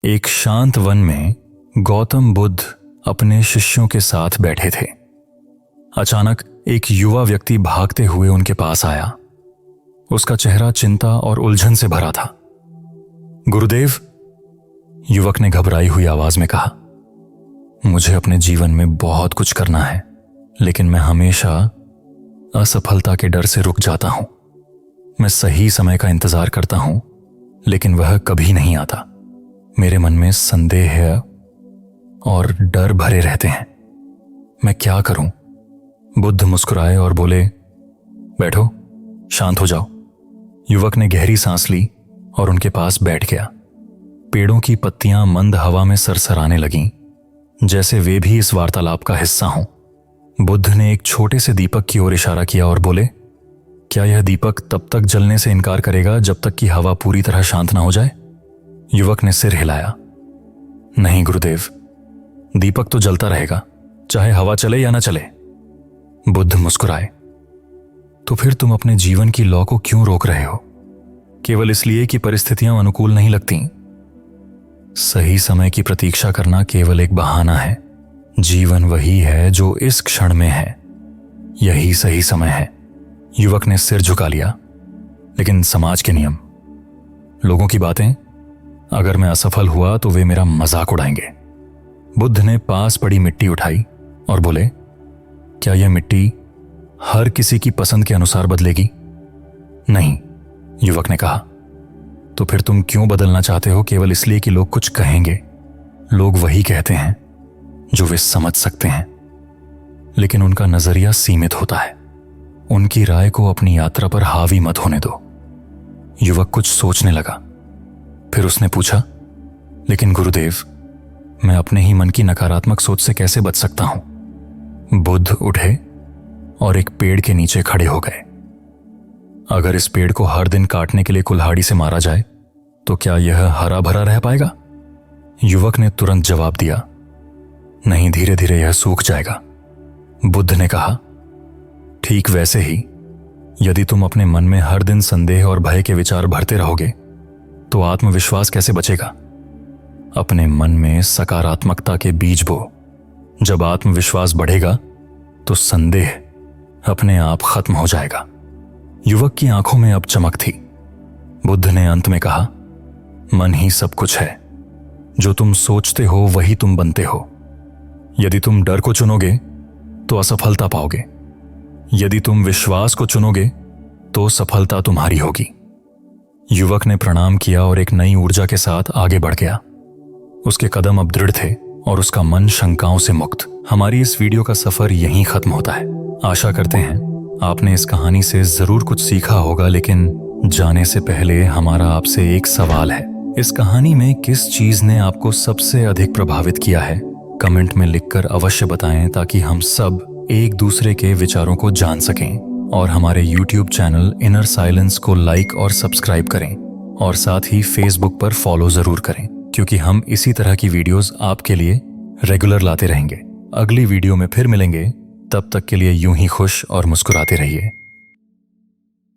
एक शांत वन में गौतम बुद्ध अपने शिष्यों के साथ बैठे थे। अचानक एक युवा व्यक्ति भागते हुए उनके पास आया। उसका चेहरा चिंता और उलझन से भरा था। गुरुदेव, युवक ने घबराई हुई आवाज में कहा, मुझे अपने जीवन में बहुत कुछ करना है, लेकिन मैं हमेशा असफलता के डर से रुक जाता हूं। मैं सही समय का इंतजार करता हूं, लेकिन वह कभी नहीं आता। मेरे मन में संदेह और डर भरे रहते हैं। मैं क्या करूं? बुद्ध मुस्कुराए और बोले, बैठो, शांत हो जाओ। युवक ने गहरी सांस ली और उनके पास बैठ गया। पेड़ों की पत्तियां मंद हवा में सरसराने लगीं, जैसे वे भी इस वार्तालाप का हिस्सा हों। बुद्ध ने एक छोटे से दीपक की ओर इशारा किया और बोले, क्या यह दीपक तब तक जलने से इनकार करेगा जब तक कि हवा पूरी तरह शांत ना हो जाए? युवक ने सिर हिलाया। नहीं गुरुदेव, दीपक तो जलता रहेगा, चाहे हवा चले या ना चले। बुद्ध मुस्कुराए। तो फिर तुम अपने जीवन की लौ को क्यों रोक रहे हो? केवल इसलिए कि परिस्थितियां अनुकूल नहीं लगती? सही समय की प्रतीक्षा करना केवल एक बहाना है। जीवन वही है जो इस क्षण में है। यही सही समय है। युवक ने सिर झुका लिया। लेकिन समाज के नियम, लोगों की बातें, अगर मैं असफल हुआ तो वे मेरा मजाक उड़ाएंगे। बुद्ध ने पास पड़ी मिट्टी उठाई और बोले, क्या यह मिट्टी हर किसी की पसंद के अनुसार बदलेगी? नहीं, युवक ने कहा। तो फिर तुम क्यों बदलना चाहते हो? केवल इसलिए कि लोग कुछ कहेंगे। लोग वही कहते हैं जो वे समझ सकते हैं, लेकिन उनका नजरिया सीमित होता है। उनकी राय को अपनी यात्रा पर हावी मत होने दो। युवक कुछ सोचने लगा। फिर उसने पूछा, लेकिन गुरुदेव, मैं अपने ही मन की नकारात्मक सोच से कैसे बच सकता हूं? बुद्ध उठे और एक पेड़ के नीचे खड़े हो गए। अगर इस पेड़ को हर दिन काटने के लिए कुल्हाड़ी से मारा जाए तो क्या यह हरा भरा रह पाएगा? युवक ने तुरंत जवाब दिया, नहीं, धीरे धीरे यह सूख जाएगा। बुद्ध ने कहा, ठीक वैसे ही यदि तुम अपने मन में हर दिन संदेह और भय के विचार भरते रहोगे तो आत्मविश्वास कैसे बचेगा? अपने मन में सकारात्मकता के बीज बो। जब आत्मविश्वास बढ़ेगा तो संदेह अपने आप खत्म हो जाएगा। युवक की आंखों में अब चमक थी। बुद्ध ने अंत में कहा, मन ही सब कुछ है। जो तुम सोचते हो वही तुम बनते हो। यदि तुम डर को चुनोगे तो असफलता पाओगे। यदि तुम विश्वास को चुनोगे तो सफलता तुम्हारी होगी। युवक ने प्रणाम किया और एक नई ऊर्जा के साथ आगे बढ़ गया। उसके कदम अब दृढ़ थे और उसका मन शंकाओं से मुक्त। हमारी इस वीडियो का सफर यहीं खत्म होता है। आशा करते हैं आपने इस कहानी से जरूर कुछ सीखा होगा, लेकिन जाने से पहले हमारा आपसे एक सवाल है। इस कहानी में किस चीज ने आपको सबसे अधिक प्रभावित किया है? कमेंट में लिखकर अवश्य बताएं, ताकि हम सब एक दूसरे के विचारों को जान सकें। और हमारे YouTube चैनल इनर साइलेंस को लाइक और सब्सक्राइब करें, और साथ ही Facebook पर फॉलो जरूर करें, क्योंकि हम इसी तरह की वीडियोस आपके लिए रेगुलर लाते रहेंगे। अगली वीडियो में फिर मिलेंगे। तब तक के लिए यूं ही खुश और मुस्कुराते रहिए।